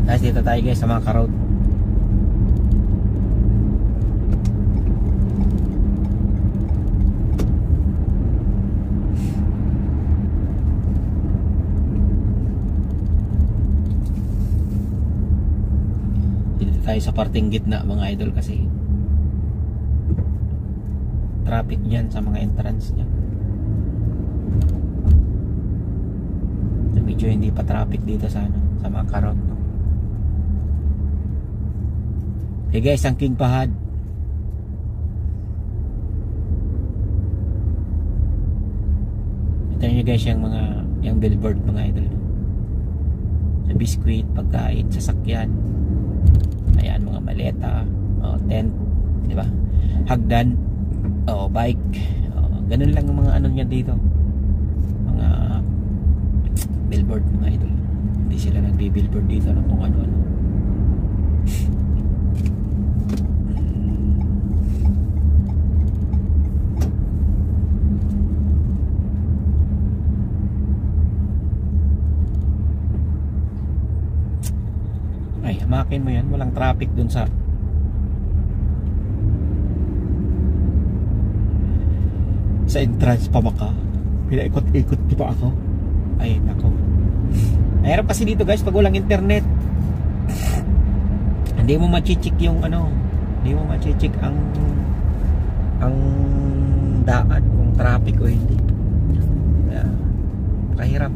Guys, dito tayo guys sa mga road. Dito tayo sa parting gitna mga idol kasi traffic dyan sa mga entrance niya. Medyo hindi pa traffic dito sa ano, sa mga karot, no? Hey guys, ang King Pahad. Ito nyo guys yung billboard mga idol, no? Sa biscuit, pagkain, sasakyan. Ayan, mga maleta, tent, di ba? Hagdan, bike. Ganun lang ang mga ano niya dito. Mga billboard mga idol. Hindi sila nagbi-billboard dito ng kung ano-ano. Ay, hamakin mo yan. Walang traffic dun sa entrance pa maka. Pinaikot-ikot di ba ako? Ay, nako. Mahirap kasi dito guys pag walang internet. Hindi mo ma-check yung ano, hindi mo ma-check ang daan kung traffic o hindi. Kahirap.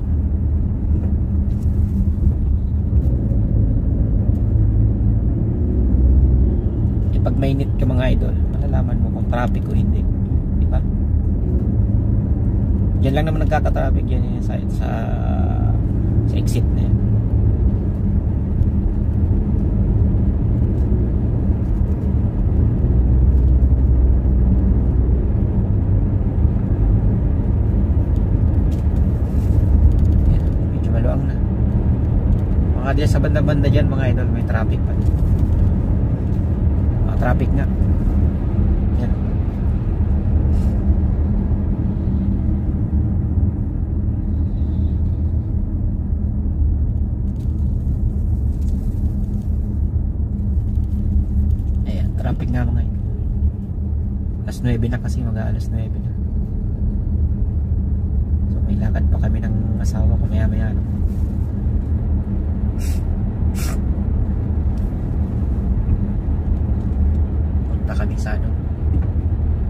Pag mainit ka mga idol, malalaman mo kung traffic o hindi, di ba? Diyan lang naman nagkaka-traffic yan sa exit na yan. Yan, medyo maluwang na. Mga diyan sa banda-banda dyan mga idol, may traffic pa. Traffic nga. Yan. Ayan, traffic nga mga yun. Alas 9 na kasi, mag-aalas 9 na. So may lakad pa kami ng asawa ko maya-maya, no? Kami sa ano,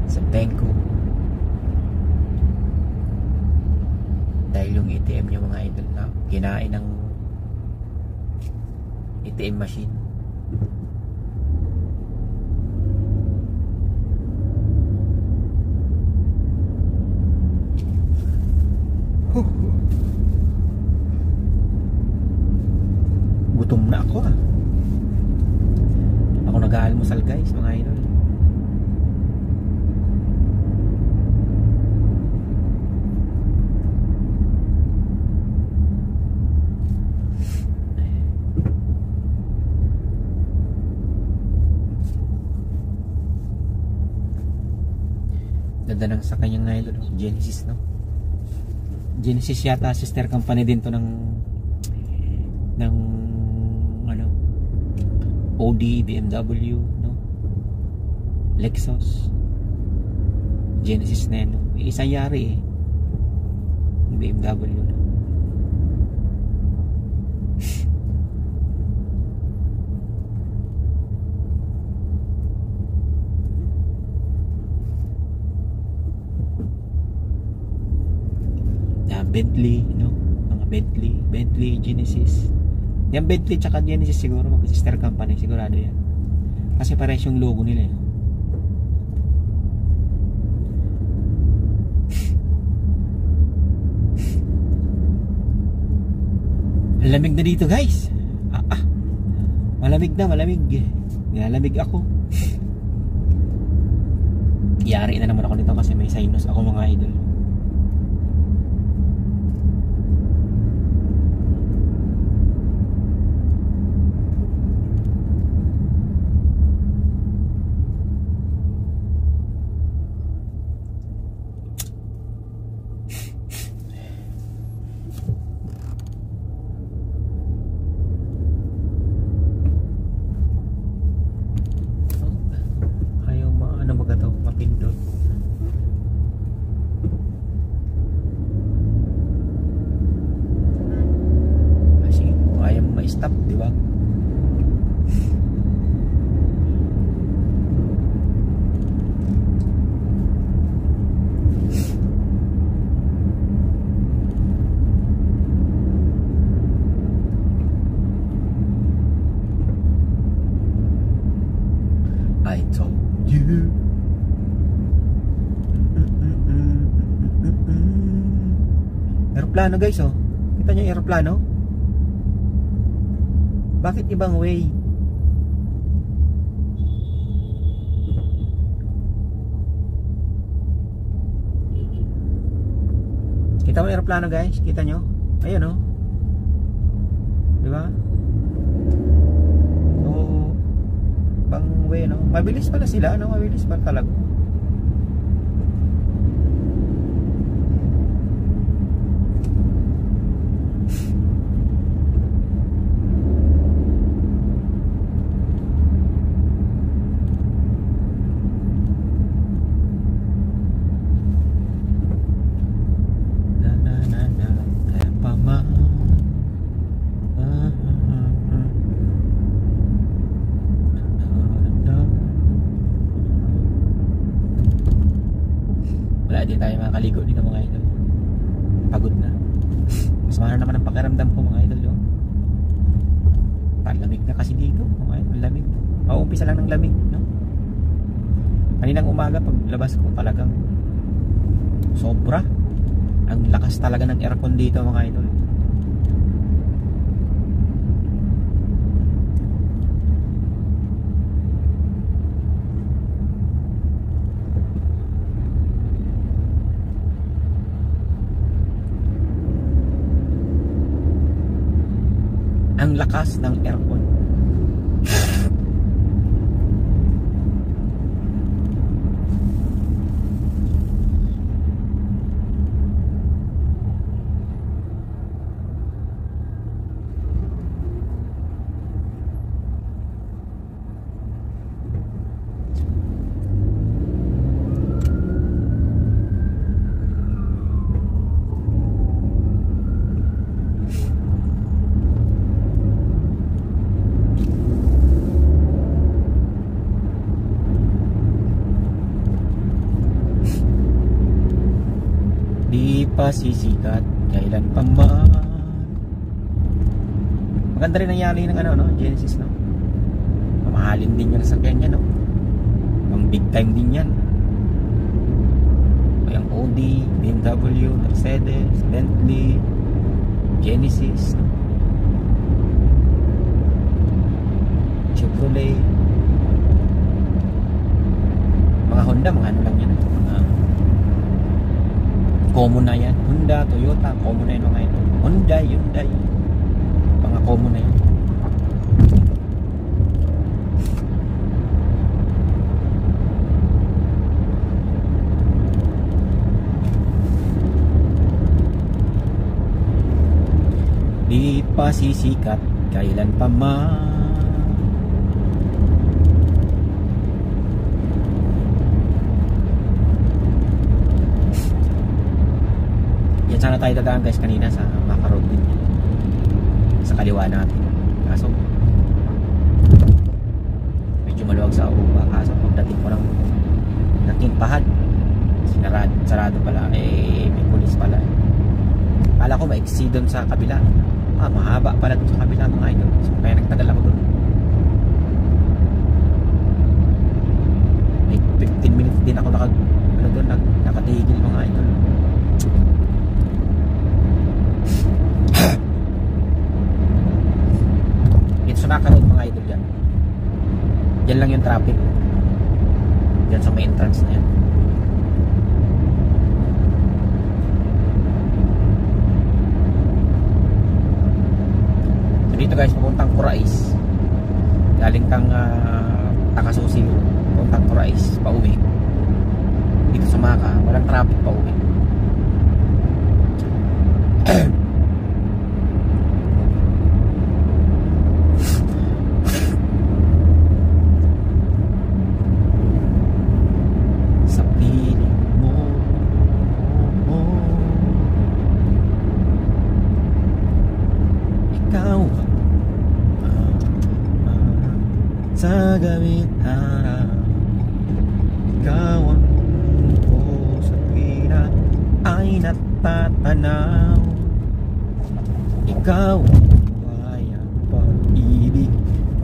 sa Bangko, dahil yung ATM niya mga idol na kinain ng ATM machine. Gutom na ako ako nag-aalmusal guys mga idol. Ganda ng sa kanyang idol, Genesis, no? Genesis yata, sister company din to ng ano, Audi, BMW, no? Lexus. Genesis na yan, no? Isang yari BMW, no? Bentley, no? Mga Bentley, Genesis. Yung Bentley tsaka Genesis siguro mag-sister company, sigurado yan. Kasi parehas yung logo nila, eh. Malamig na dito, guys. Malamig na, malamig. Nalamig ako. Yari na naman ako nito kasi may sinus ako mga idol. I told you. Aeroplano guys, oh. Kita nyo yung aeroplano? Bakit ibang way? Kita mo yung aeroplano guys? Kita nyo? Ayun, oh. Diba? Oh, ibang way, no? Mabilis pala sila, no? Mabilis pala talaga. Wala din tayo makakaligo dito mga idol. Pagod na. Mas mahal naman ang pakiramdam ko mga idol, no? Palamig na kasi dito mga idol, lamig. Mauumpisa lang ng lamig, no? Kaninang umaga paglabas ko talagang sobra. Ang lakas talaga ng aircon dito mga idol. Ang lakas ng aircon. Di pa sisikat kailan pa man. Maganda rin ang yari ng ano, no? Genesis, no? Mamahalin din yung sasakyan niya, no? Ang big time din yan. May ang Audi, BMW, Mercedes, Bentley, Genesis, no? Chevrolet, mga Honda, mga ano lang yan, mga common na yan. Honda, Toyota, common na yun mga ito. Honda, Hyundai, mga common na yun. Di pa sisikat kailan pa man. Sana tayo dadaan guys kanina sa Makarod din sa kaliwa natin, kaso medyo maluwag sa uba. Kaso pagdating ko ng Tinpahad, sarado pala, eh may pulis pala. Kala ko maiksi doon sa kabila, mahaba pala doon sa kabila mga idol, so kaya nagtagal ako doon. May 15 minutes din ako nakatigil mga idol. Makarod mga idol yan. Yan lang yung traffic. Yan sa may entrance na yan. So dito guys, papuntang Kurais. Galing kang Takasusi, papuntang Kurais, pauwi. Dito sa Maka, walang traffic pauwi. Sa gawin araw, ikaw ang ko sa tuwina ay natatanaw. Ikaw ang buhay ang pag-ibig,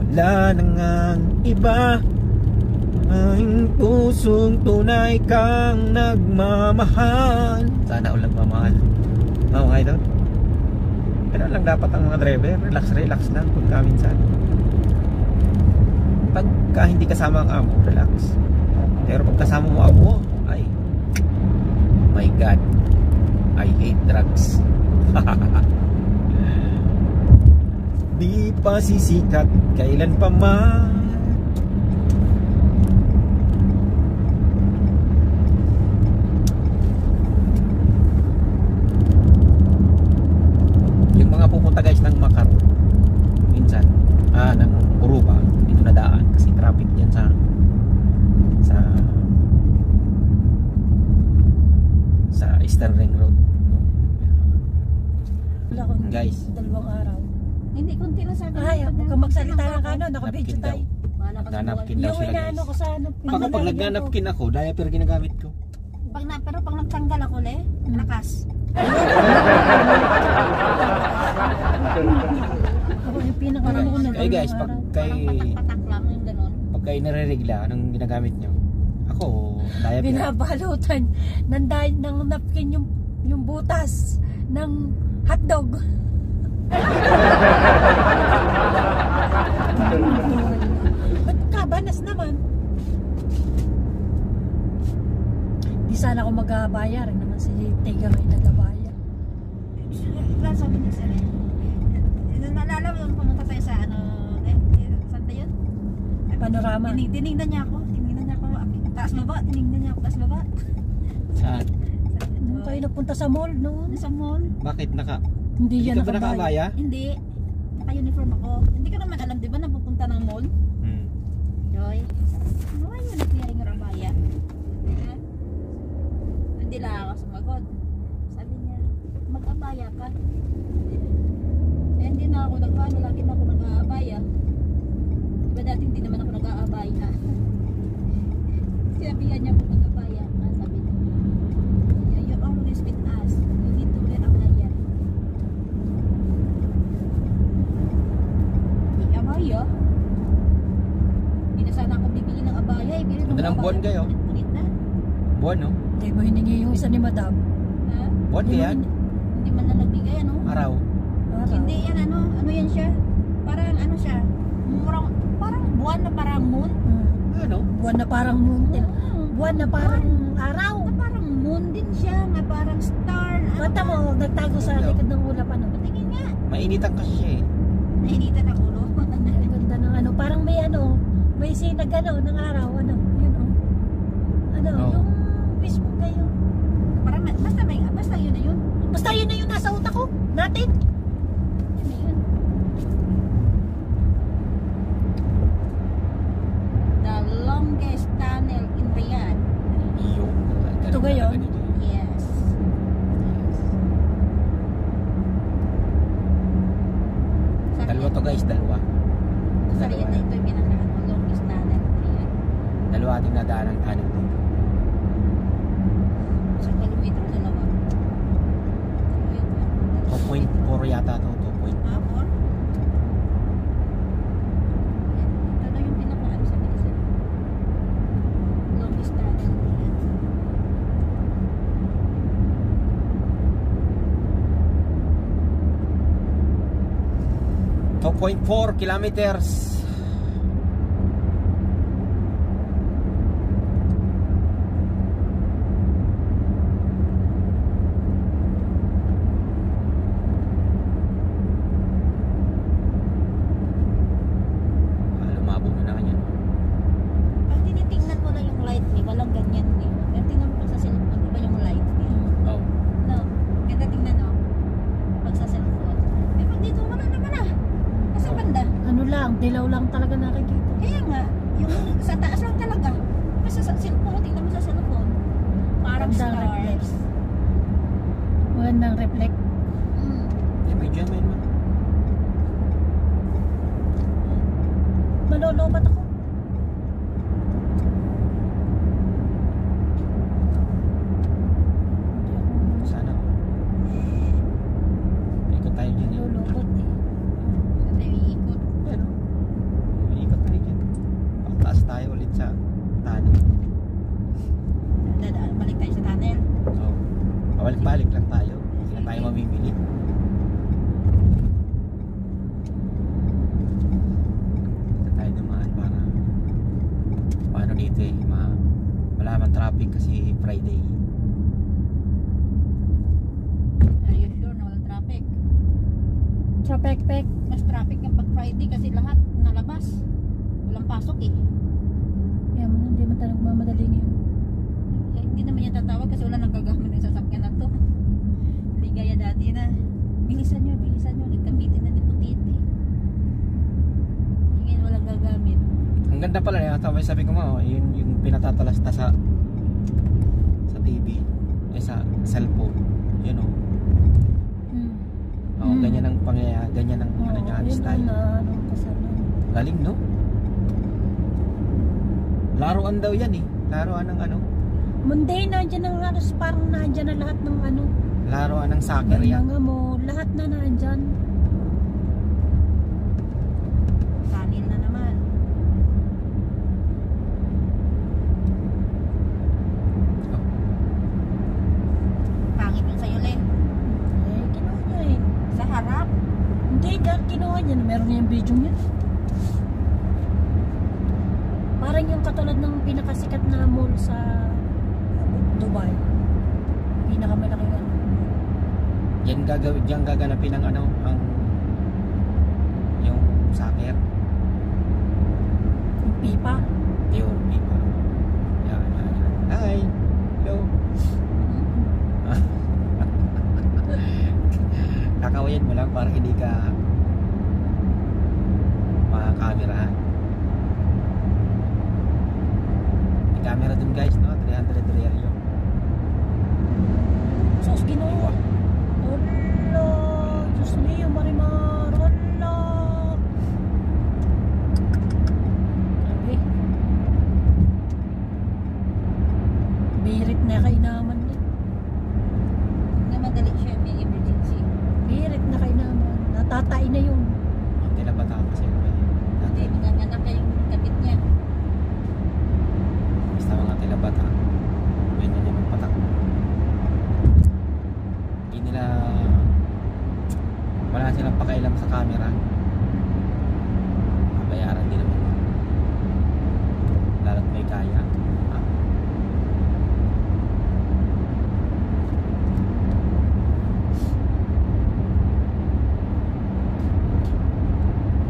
wala nang ang iba. Aking pusong tunay kang nagmamahal. Sana ulang mamahal. Okay doon. Ganun lang dapat ang mga driver. Relax lang pagka minsan. Pagka hindi kasama ang amo, relax. Pero pag kasama mo amo, ay, my God, I hate drugs. Di pa sisikat kailan pa man. Yung mga pupunta guys ng Makar minsan, ng Uruba, dito na daan kasi traffic yan sa Eastern Ring Road, no? Wala ko Guys, dalawang araw. Hindi, konti lang sa akin. Ay, huwag kang magsalita ng kanon. Nakabidyo napkin daw. tayo. Nagna-napkin daw Yung sila inaano guys. ko sa ano. Pag nagna-napkin ako, diaper ginagamit ko. Pero pag nagtanggal ako, lakas. Ako yung pinakaunang Kaya guys, pag kay Patak lang yung ganun. pag kayo nare-regla, anong ginagamit nyo? Ako, diaper. binabalutan ng napkin yung butas ng hotdog. Ba't kabanas naman? Di sana ako mag-aabayar naman si Tiga may nag-abayar. Wala sabi niya sir. Naalala mo yung pumunta tayo sa saan tayo yun? Panorama. Tinignan niya ako. Taas baba, tinignan niya ako. Taas baba. Saan? Nung kayo napunta sa mall, no? Nasa mall. Bakit Hindi Hindi yan ka ba nakabaya? Hindi. Naka-uniform ako. Hindi ka naman alam, di ba, na pupunta ng mall? Joy. Ano nga yun? Nagpiyaring rabaya. Hindi lang ako sumagot. Sabi niya, mag-abaya ka. Hindi na ako nag-ano, lagi na ako nag-aabaya. Diba dati hindi naman ako nag-aabaya. Sinabihan niya ako mag-abaya. Sabi niya, you always with us. You need to wear abaya. Abaya? Hindi na sana ako bibili ng abaya. Ibili ng Madalang buwan kayo? Punit na. Buwan, no? Hindi mo hiningi yung isa ni Madam. Ha? Buwan yan? Hindi man na nagbigay, ano? Araw? Hindi yan, ano yan siya? Parang ano siya? Parang buwan na parang moon? Ano? Buwan na parang moon. Buwan na parang araw. Na parang moon din siya, na parang star. Mata mo, nagtago sa likod ng ulap ano. Patingin nga. Mainitan kasi siya eh. Nainitan ang ulo. Ang ganda ng ano, parang may sinag ano, ng araw, ano, yun o. Ano, Oh. yung Facebook kayo. Parang, basta yun na yun. Basta yun na yung nasa utak ko, natin. Yun na yun. The longest tunnel in Riyadh. Iyo. Ito ngayon? Yes. Dalawa to guys, dalawa. Sa Riyadh na ito yung pinakaano, longest tunnel in Riyadh. Dalawa ating nadaanan kanan dito. Sa kilometro dalawa. 2.4 yata to, 2.4. Ah, 4? Ito na yung pinakaano sa Bilisan. Longest tunnel. 2.4 kilometers. Lumabo na naman yan. Pag tinitingnan mo na yung light ni, walang ganyan ni. Pero tingnan mo sa cellphone, di ba yung light ni? Oh. No. Ganda tingnan no? Pag sa cellphone. Eh pag dito, wala naman ah. Nasa banda. Ano lang, dilaw lang talaga nakikita. Kaya nga, yung sa taas lang talaga. Kasi sa cellphone, tingnan mo sa cellphone. Parang Magandang stars. reflex. Magandang reflect. Yan, may dyan, man. Malolobat ako. Sana. Ikot tayo dyan eh. Malolobat eh. Sa tayo iikot. Ano? Ikot tayo dyan. Pagtaas tayo ulit sa traffic kasi Friday. Are you sure na walang traffic? Traffic. Mas traffic kapag Friday kasi lahat nalabas. Walang pasok eh. Kaya mo hindi man talagang mamadaling yun. Eh, hindi naman niya tatawag kasi wala nang gagamit ng sasakyan na to. Hindi gaya dati na bilisan nyo. Nagkamitin na ni Putiti. Ngayon walang gagamit. Ang ganda pala niya, sabi ko nga, yun yung pinatatalasta sa TV, sa cellphone, yun o. Oo, ganyan ang pangyayari, ganyan ang ano niya, style. Galing, no? Laruan daw yan eh. Laruan ng ano? Monday, nandiyan ang halos parang nandiyan na lahat ng ano. Laruan ng soccer yan. Mga mo, lahat na nandiyan. Kanin na naman. Pangit yung sa'yo, Le. Kinuha niya eh. Sa harap. Hindi, dahil kinuha niya. Meron niya yung video niya. Parang yung katulad ng pinakasikat na mall sa Dubai. Pinakamalaking ano. Yan gaganapin ang ano, ang yung soccer. Yung pipa. Yung pipa. Yan. Hi. Hello. Kakawayan mo lang para hindi ka makakamerahan. May camera dun guys, no? 300 real yun. Sos, ginawa. Hola. Diyos niyo, Marimar. Hola. Sabi. Birit na kainaman niya. Na madali siya, may emergency. Birit na kainaman. Natatay na yun. Ang tinabata kasi yun. Hindi, manganganak niya yung kapit niya. Basta mga tilabata. Ganyan yung magpatak. Hindi nila, wala silang pakailam sa camera. Bayaran din naman. Lalo't may kaya. Ha?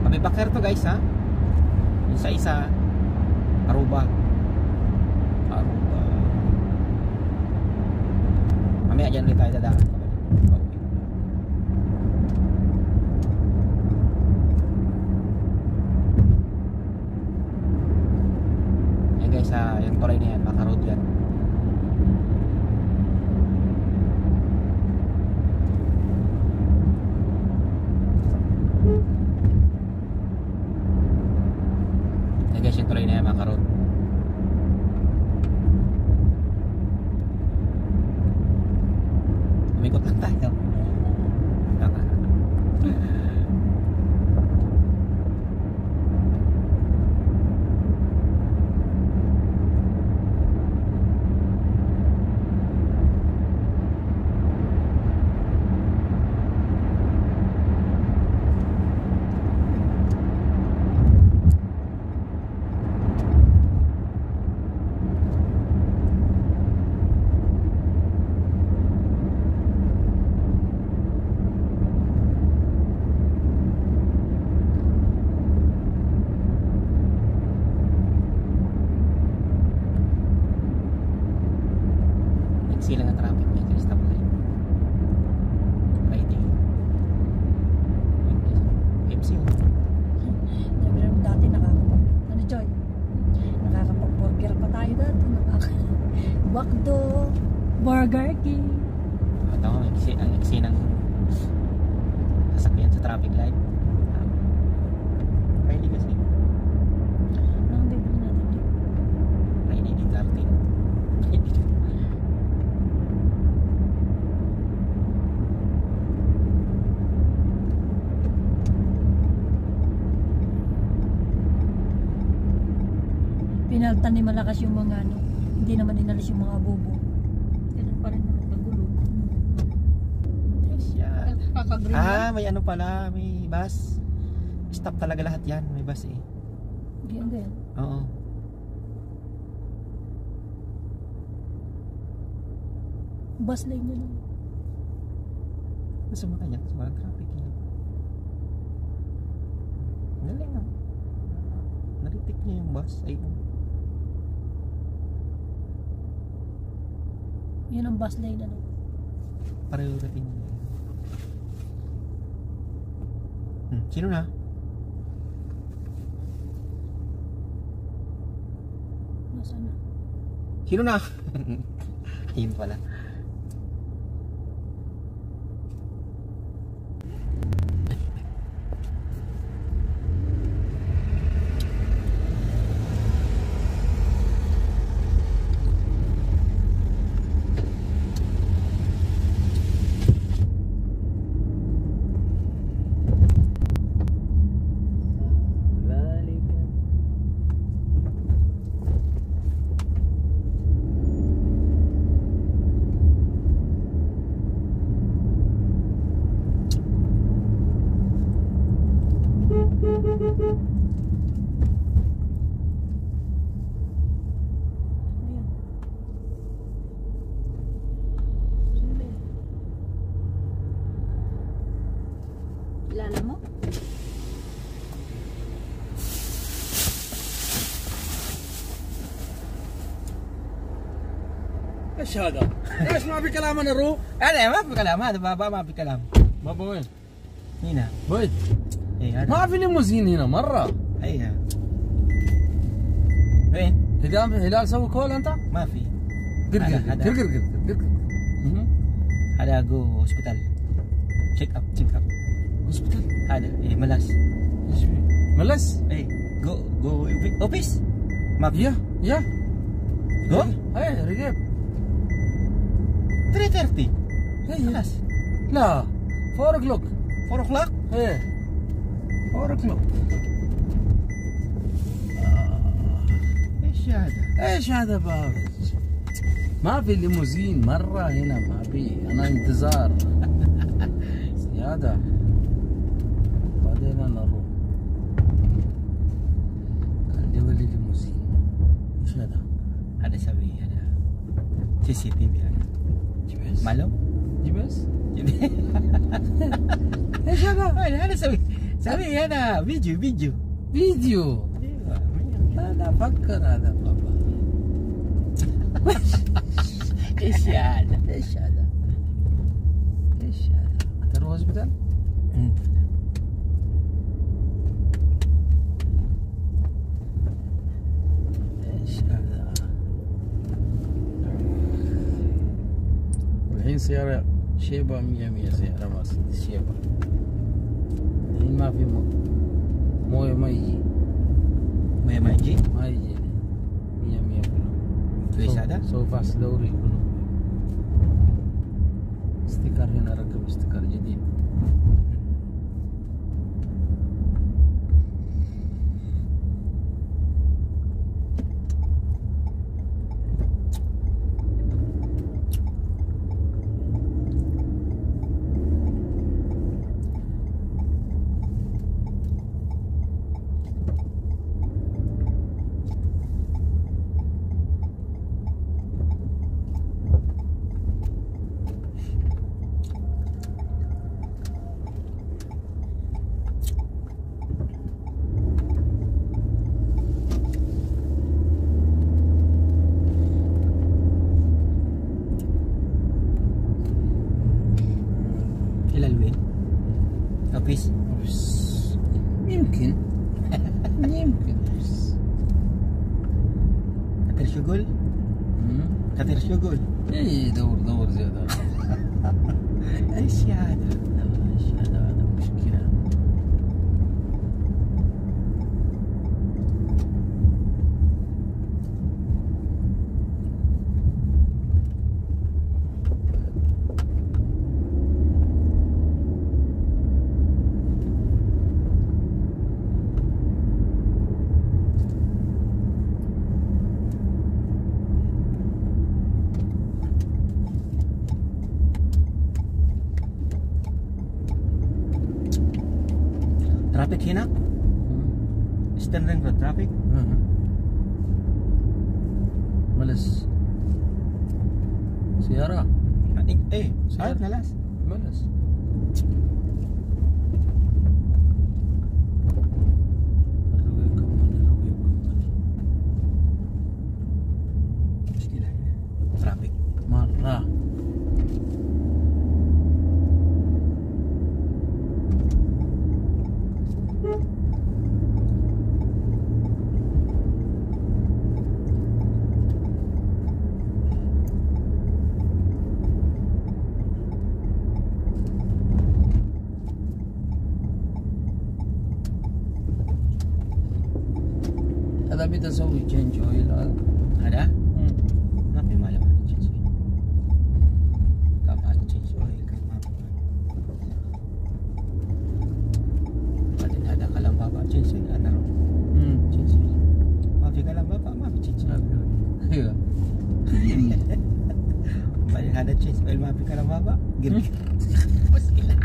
Kami backer to guys ha. Isa-isa. Aruba. Mamaya dyan ulit tayo dadaan. Yan guys, yung tulay na yan, maka-road yan. Yan guys, yung tulay na yan, maka-road. Umikot lang tayo. Silang ang traffic niya kaya stop line. Friday. MC oh. Sabi naman dati ano Joy? Nakakapag-burger pa tayo dati. Bakdo, Burger King. Tama, ang iksi ng sasakyan sa traffic light. Friday kasi. Anong bibili natin dito? Friday di 13. Pinaltan ni malakas yung mga ano. Hindi naman inalis yung mga bobo. Ganun pa rin nagpagulo. Yes, yan. Kakagreen May ano pala, may bus. Stop talaga lahat yan, may bus eh. Ganyan. Oo. Bus lane niya lang. Gusto mo kanya kasi walang traffic yun. Galing ah. Naritik niya yung bus. Ay, Yan ang bus lane ano. pareho rating niya. Sino na? Nasaan na? Sino na? Ayun pala. Ayan. Sino ba yan? Kilala mo? ايش هذا؟ ليش ما في كلام انا رو؟ أنا ما في كلام هذا بابا ما في كلام. بابا وين؟ هنا. بيت إيه هذا. ما في ليموزين هنا مرة. أيها. وين؟ هلال سوي كول انت؟ ما في. قر هذا جو هوسبيتال. تشيك اب. هوسبيتال هذا إيه ملاس. ايش في؟ ملس؟ إيه جو أوفيس. ما في. يا جو اي رقيب 3:30. إيه. خلاص. لا 4 o'clock 4 o'clock. ايه 4 o'clock. إيش هذا؟ ايش هذا بابا؟ ما في ليموزين مرة هنا ما في. انا انتظار زيادة. بعدين انا اروح. قال لي ولي ليموزين. ايش هذا؟ هذا سوي هذا CCTV هذا. جبس معلوم؟ جبس ايش هذا؟ هذا سوي هذا فيديو. فيديو. انا افكر هذا بابا. ايش هذا؟ ايش هذا؟ ايش هذا؟ انت تروح هوسبيتال؟ ايش هذا؟ الحين سيارة شيبة 100 سيارة مرسيدس شيبة. الحين ما في مويه ما يجي. ما يجي؟ ما يجي 100 كله. ليش هذا؟ سو فاست دوري كله. ستيكر هنا ركب ستيكر جديد. إلى الوين؟ أوفيس. بس يمكن بس. كثير شغل. اي دور زيادة. ايش هذا؟ ايش هذا مشكلة. Traffic هنا؟ Eastern Ring Road traffic؟ ملس سيارة Sayot na las. Balas. Arugay ka man. Sige lang. Traffic. Marah. Tapi tak sawi change oil lah. Ada? Napi malam ada change oil. Kamar change oil kamar. Pati ada kalam bapa change oil ada. Change oil. Mafi kalam bapa mafi change oil. Ya. Balik ada change oil mafi kalam bapa. Gini. Gila.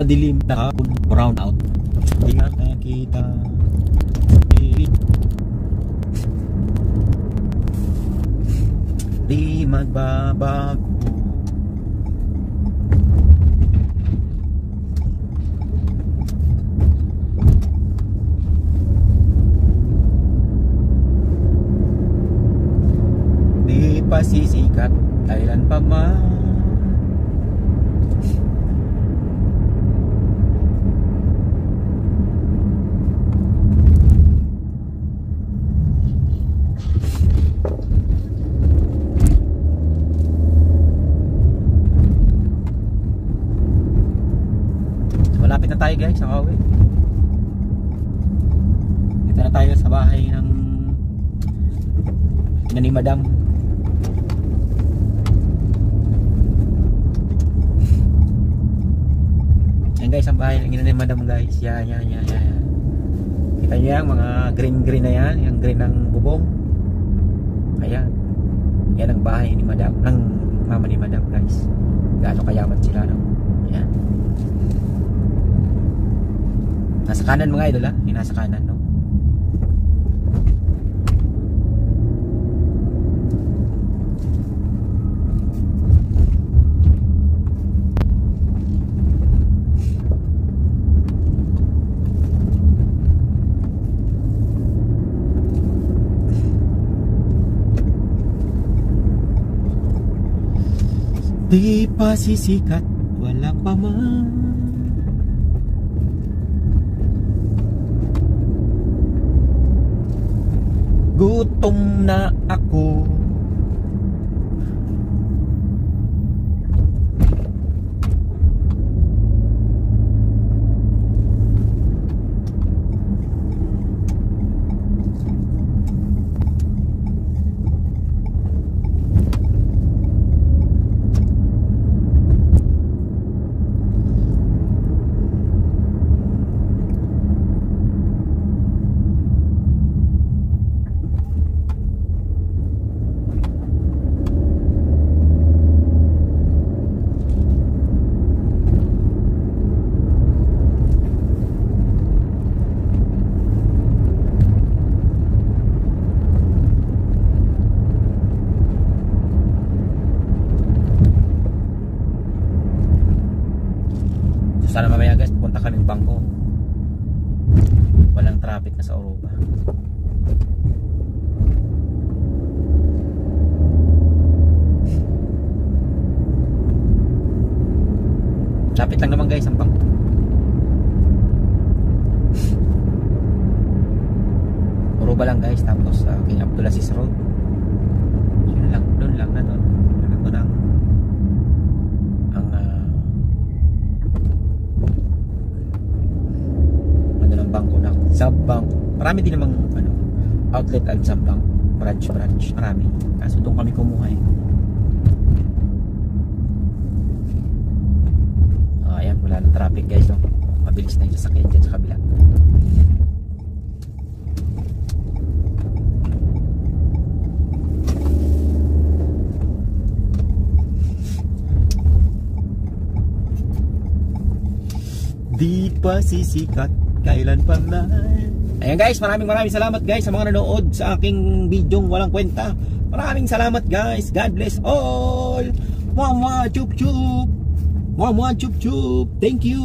madilim na hapon, brown out. Di nga nakita. Di magbabago. Di pa sisikat kailan pa man. Malapit na tayo guys sa Kawe. Dito na tayo sa bahay ng ni Madam. Yan guys, ang bahay ng ni Madam guys. Yan. Kita niyo yung mga green na yan, yung green ng bubong. Ayan. Yan ang bahay ni Madam, ng mama ni Madam guys. Gaano kayaman sila, no? Ayan. Nasa kanan mga idol ha, yung nasa kanan, no? Di pa sisikat, wala pa man. Gutom na ako. Sana mamaya guys, punta kaming bangko. Walang traffic na sa Oroba. Lapit lang naman guys ang bangko. Oroba lang guys, tapos King Abdulaziz Road. Yun lang, doon lang na doon. Ito lang bangko na Subbank. Marami din namang outlet at Subbank branch marami. Kaso doon kami kumuha eh. Ayan, wala ng traffic guys, no? Mabilis na yung sasakyan dyan sa kabila. Di pa sisikat kailan pa na. Ayan guys, maraming salamat guys sa mga nanood sa aking bidyong walang kwenta. Maraming salamat guys. God bless all. Mwah mwah chup chup. Mwah mwah chup chup. Thank you.